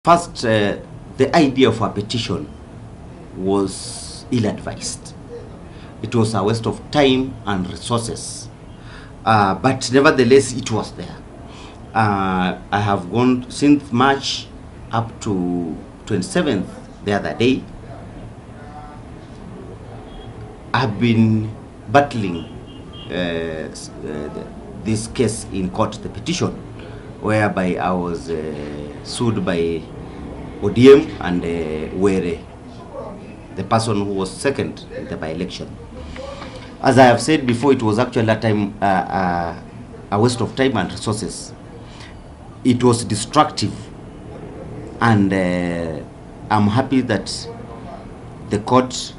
First, the idea of a petition was ill-advised. It was a waste of time and resources, but nevertheless it was there. I have gone since March up to 27th the other day. I've been battling this case in court, the petition, whereby I was sued by ODM and Were, the person who was second in the by-election. As I have said before, it was actually a waste of time and resources. It was destructive, and I'm happy that the court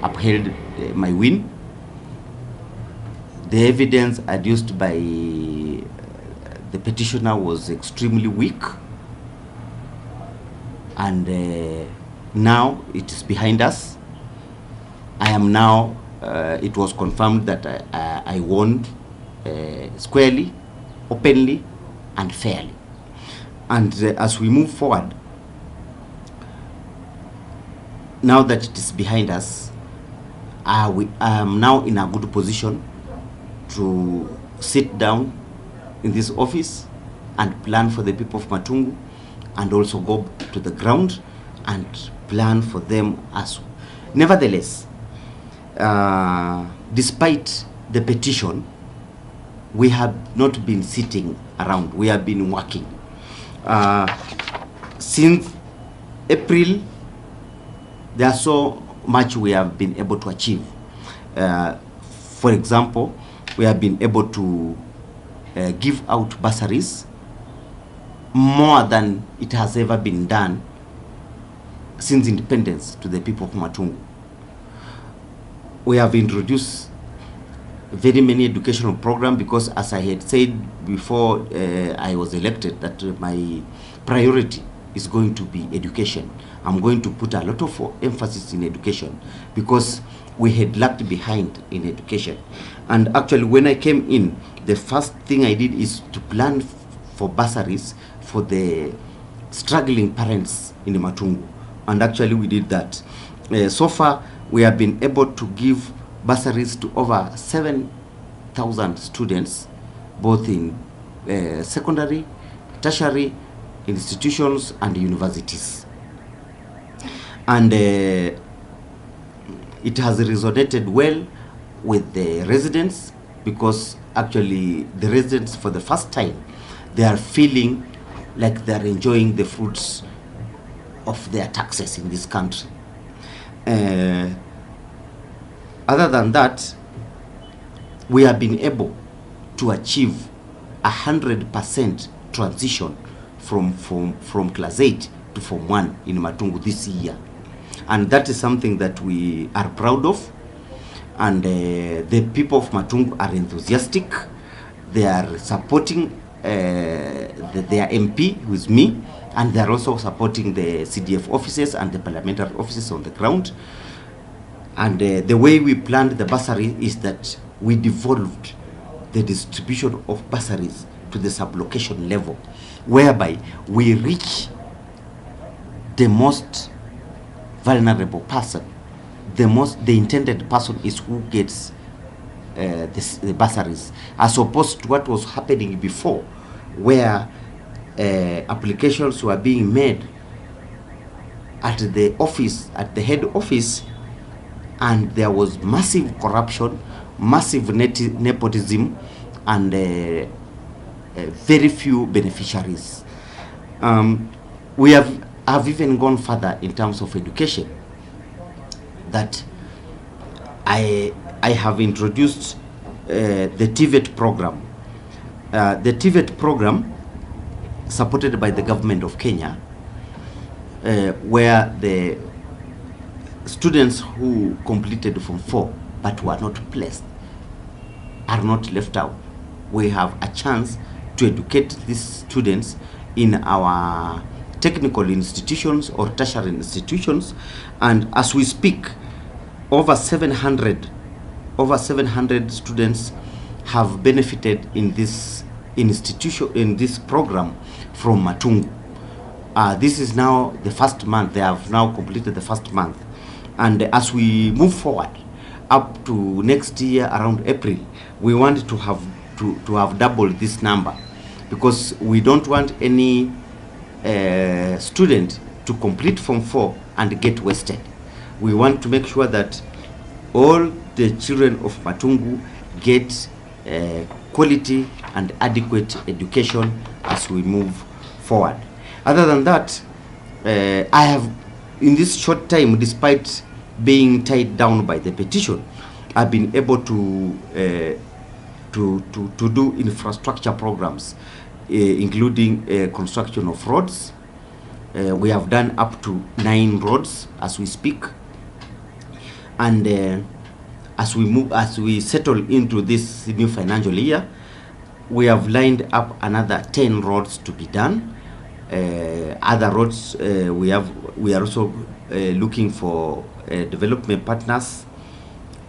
upheld my win. The evidence adduced by the petitioner was extremely weak, and now it is behind us. I am now, it was confirmed that I won squarely, openly, and fairly. And as we move forward, now that it is behind us, I am now in a good position to sit down in this office and plan for the people of Matungu, and also go to the ground and plan for them as well. Nevertheless, despite the petition, we have not been sitting around. We have been working. Since April, there's so much we have been able to achieve. For example, we have been able to give out bursaries more than it has ever been done since independence to the people of Matungu. We have introduced very many educational programs because, as I had said before I was elected, that my priority is going to be education. I'm going to put a lot of emphasis in education because we had lagged behind in education. And actually, when I came in, the first thing I did is to plan for bursaries for the struggling parents in the Matungu. And actually, we did that. So far, we have been able to give bursaries to over 7,000 students, both in secondary, tertiary institutions, and universities. And it has resonated well with the residents, because actually the residents, for the first time, they are feeling like they're enjoying the fruits of their taxes in this country. Other than that, we have been able to achieve 100% transition from class 8 to form 1 in Matungu this year. And that is something that we are proud of. And the people of Matungu are enthusiastic. They are supporting their MP, who is me, and they are also supporting the CDF offices and the parliamentary offices on the ground. And the way we planned the bursary is that we devolved the distribution of bursaries to the sub-location level, whereby we reach the most vulnerable person. The intended person is who gets the bursaries, as opposed to what was happening before, where applications were being made at the office, at the head office, and there was massive corruption, massive nepotism, and very few beneficiaries. We have even gone further in terms of education, that I have introduced the TVET program. The TVET program, supported by the government of Kenya, where the students who completed Form 4 but were not placed are not left out. We have a chance to educate these students in our technical institutions or tertiary institutions, and as we speak, over 700 students have benefited in this institution, in this program, from Matungu. This is now the first month. They have now completed the first month. And as we move forward up to next year around April, we want to have doubled this number, because we don't want any student to complete Form 4 and get wasted. We want to make sure that all the children of Matungu get quality and adequate education as we move forward. Other than that, I have, in this short time, despite being tied down by the petition, I've been able to do infrastructure programs, including construction of roads. We have done up to 9 roads as we speak, and as we settle into this new financial year, we have lined up another 10 roads to be done. Other roads, we are also looking for development partners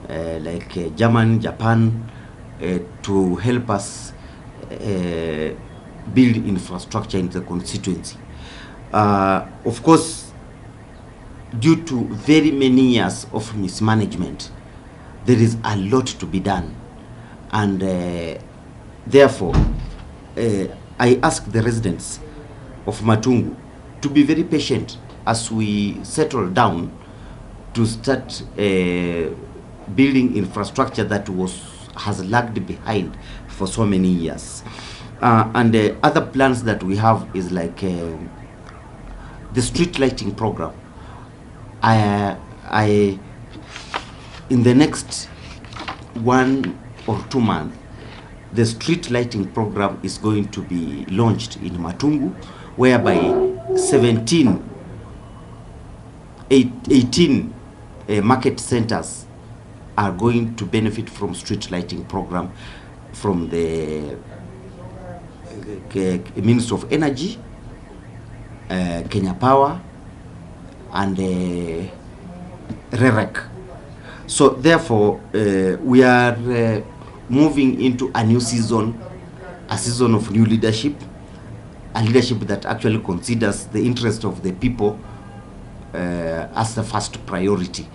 like German, Japan, to help us build infrastructure in the constituency. Of course, due to very many years of mismanagement, there is a lot to be done, and therefore I ask the residents of Matungu to be very patient as we settle down to start building infrastructure that has lagged behind for so many years. And other plans that we have is like the street lighting program. In the next 1 or 2 months, the street lighting program is going to be launched in Matungu, whereby 18 market centers are going to benefit from street lighting program from the Ministry of Energy, Kenya Power, and REREC. So therefore, we are moving into a new season, a season of new leadership, a leadership that actually considers the interest of the people as the first priority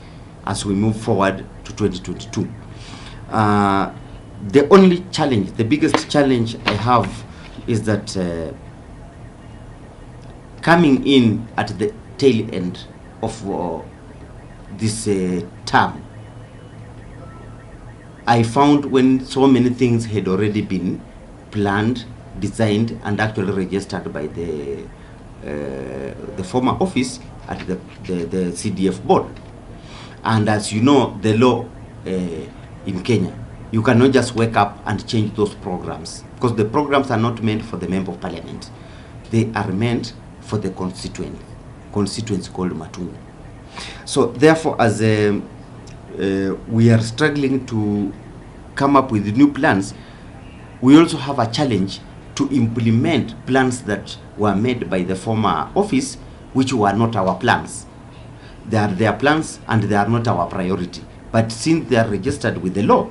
as we move forward to 2022. The only challenge, the biggest challenge I have is that coming in at the tail end of this term, I found when so many things had already been planned, designed, and actually registered by the former office at the CDF board. And as you know, the law in Kenya, you cannot just wake up and change those programs, because the programs are not meant for the member of parliament. They are meant for the constituents called Matungu. So therefore, as we are struggling to come up with new plans, we also have a challenge to implement plans that were made by the former office, which were not our plans. They are their plans and they are not our priority. But since they are registered with the law,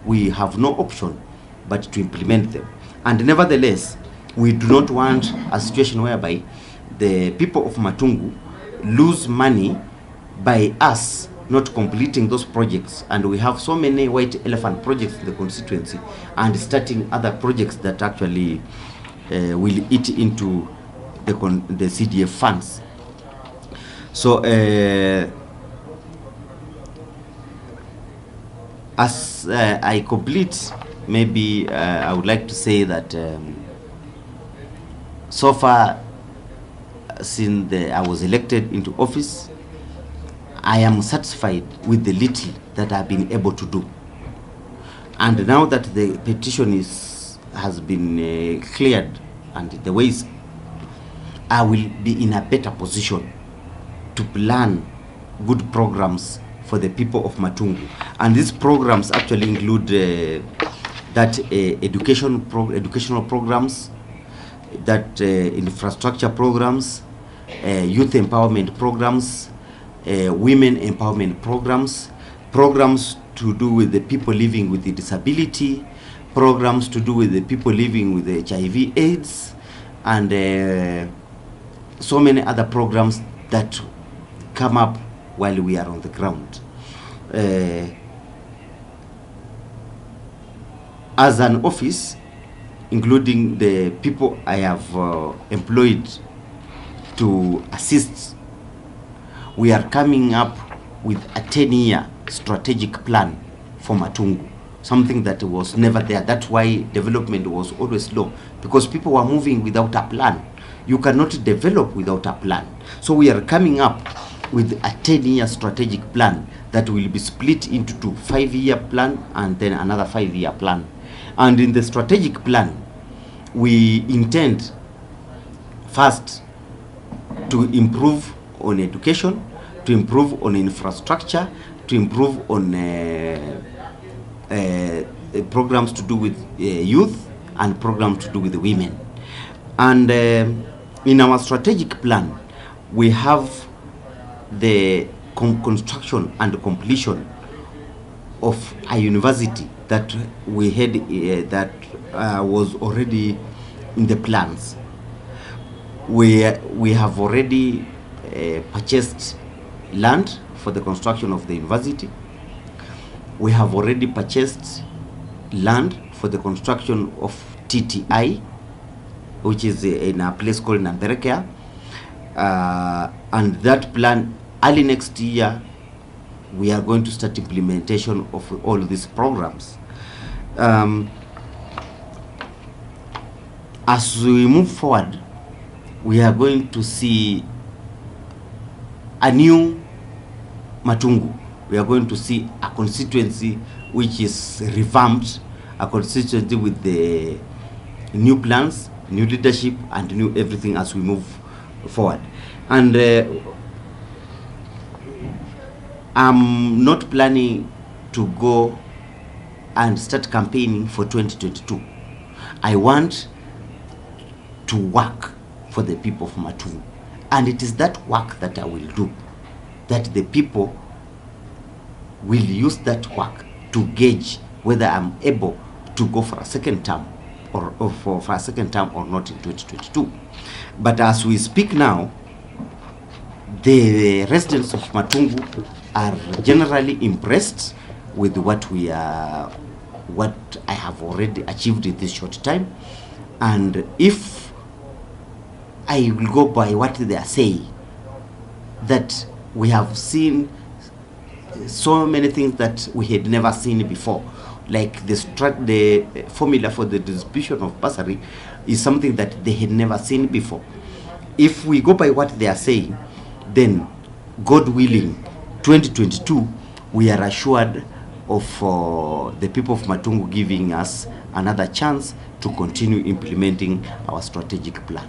we have no option but to implement them. And nevertheless, we do not want a situation whereby the people of Matungu lose money by us not completing those projects, and we have so many white elephant projects in the constituency, and starting other projects that actually will eat into the CDF funds. So as I complete, maybe I would like to say that so far, since I was elected into office, I am satisfied with the little that I've been able to do. And now that the petition has been cleared and the ways, I will be in a better position to plan good programs for the people of Matungu. And these programs actually include educational programs, that infrastructure programs, youth empowerment programs, women empowerment programs, programs to do with the people living with the disability, programs to do with the people living with HIV/AIDS, and so many other programs that come up while we are on the ground. As an office, including the people I have employed to assist, we are coming up with a 10-year strategic plan for Matungu, something that was never there. That's why development was always slow, because people were moving without a plan. You cannot develop without a plan. So we are coming up with a 10-year strategic plan that will be split into two, 5-year plan and then another 5-year plan. And in the strategic plan, we intend first to improve on education, to improve on infrastructure, to improve on programs to do with youth and programs to do with women. And in our strategic plan, we have the construction and completion of a university that we had that was already in the plans. We have already purchased land for the construction of the university. We have already purchased land for the construction of TTI, which is in a place called Namberekea. And that plan, early next year, we are going to start implementation of all these programs. As we move forward, we are going to see a new Matungu. We are going to see a constituency which is revamped, a constituency with the new plans, new leadership, and new everything as we move forward. And I'm not planning to go and start campaigning for 2022. I want to work for the people of Matungu, and it is that work that I will do, that the people will use that work to gauge whether I'm able to go for a second term or for a second term or not in 2022. But as we speak now, the residents of Matungu are generally impressed with what I have already achieved in this short time. And if I will go by what they are saying, that we have seen so many things that we had never seen before, like the formula for the distribution of bursary is something that they had never seen before. If we go by what they are saying, then God willing, 2022, we are assured of the people of Matungu giving us another chance to continue implementing our strategic plan.